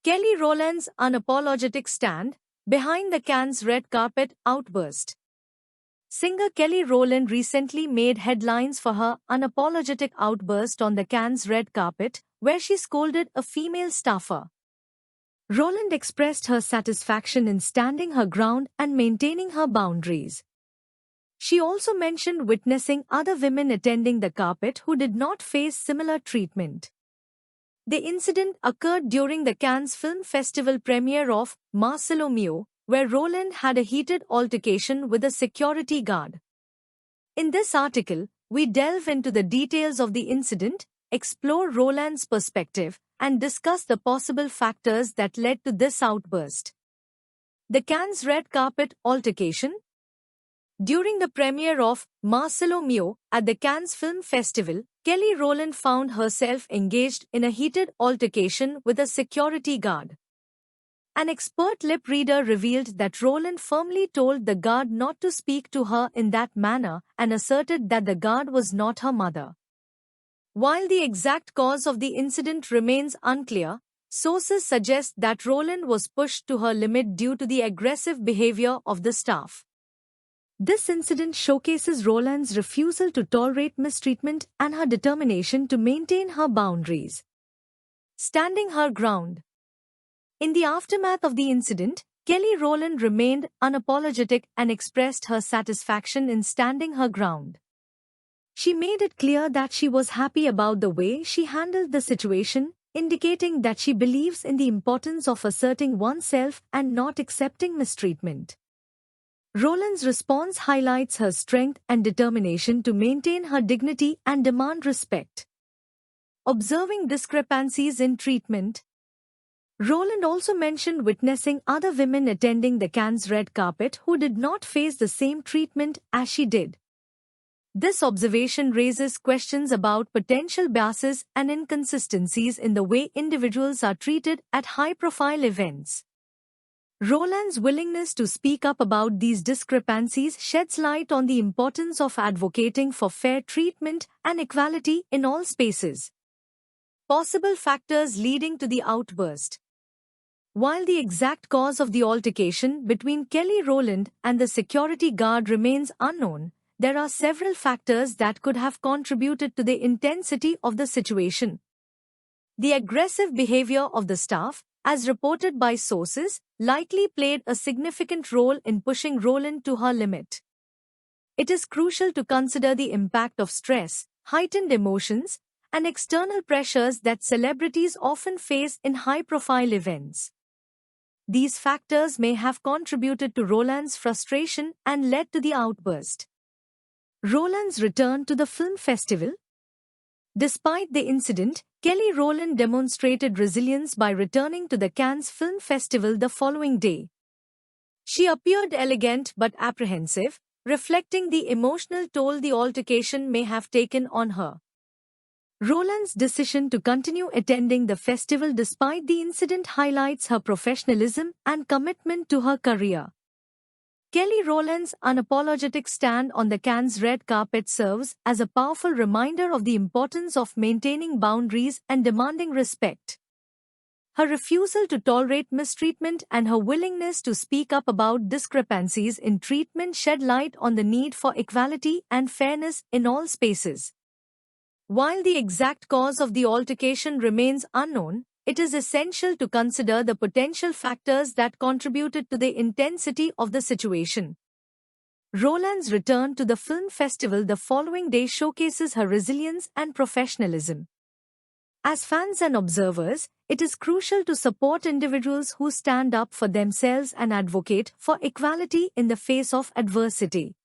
Kelly Rowland's unapologetic stand behind the Cannes red carpet outburst. Singer Kelly Rowland recently made headlines for her unapologetic outburst on the Cannes red carpet, where she scolded a female staffer. Rowland expressed her satisfaction in standing her ground and maintaining her boundaries. She also mentioned witnessing other women attending the carpet who did not face similar treatment. The incident occurred during the Cannes Film Festival premiere of Marcelo Mio, where Rowland had a heated altercation with a security guard. In this article, we delve into the details of the incident, explore Rowland's perspective, and discuss the possible factors that led to this outburst. The Cannes red carpet altercation. During the premiere of Marcelo Mio at the Cannes Film Festival, Kelly Rowland found herself engaged in a heated altercation with a security guard. An expert lip reader revealed that Rowland firmly told the guard not to speak to her in that manner and asserted that the guard was not her mother. While the exact cause of the incident remains unclear, sources suggest that Rowland was pushed to her limit due to the aggressive behavior of the staff. This incident showcases Rowland's refusal to tolerate mistreatment and her determination to maintain her boundaries. Standing her ground. In the aftermath of the incident, Kelly Rowland remained unapologetic and expressed her satisfaction in standing her ground. She made it clear that she was happy about the way she handled the situation, indicating that she believes in the importance of asserting oneself and not accepting mistreatment. Rowland's response highlights her strength and determination to maintain her dignity and demand respect. Observing discrepancies in treatment. Rowland also mentioned witnessing other women attending the Cannes red carpet who did not face the same treatment as she did. This observation raises questions about potential biases and inconsistencies in the way individuals are treated at high-profile events. Rowland's willingness to speak up about these discrepancies sheds light on the importance of advocating for fair treatment and equality in all spaces. Possible factors leading to the outburst. While the exact cause of the altercation between Kelly Rowland and the security guard remains unknown, there are several factors that could have contributed to the intensity of the situation. The aggressive behavior of the staff, as reported by sources, likely played a significant role in pushing Rowland to her limit. It is crucial to consider the impact of stress, heightened emotions, and external pressures that celebrities often face in high-profile events. These factors may have contributed to Rowland's frustration and led to the outburst. Rowland's return to the film festival. Despite the incident, Kelly Rowland demonstrated resilience by returning to the Cannes Film Festival the following day. She appeared elegant but apprehensive, reflecting the emotional toll the altercation may have taken on her. Rowland's decision to continue attending the festival despite the incident highlights her professionalism and commitment to her career. Kelly Rowland's unapologetic stand on the Cannes red carpet serves as a powerful reminder of the importance of maintaining boundaries and demanding respect. Her refusal to tolerate mistreatment and her willingness to speak up about discrepancies in treatment shed light on the need for equality and fairness in all spaces. While the exact cause of the altercation remains unknown, it is essential to consider the potential factors that contributed to the intensity of the situation. Rowland's return to the film festival the following day showcases her resilience and professionalism. As fans and observers, it is crucial to support individuals who stand up for themselves and advocate for equality in the face of adversity.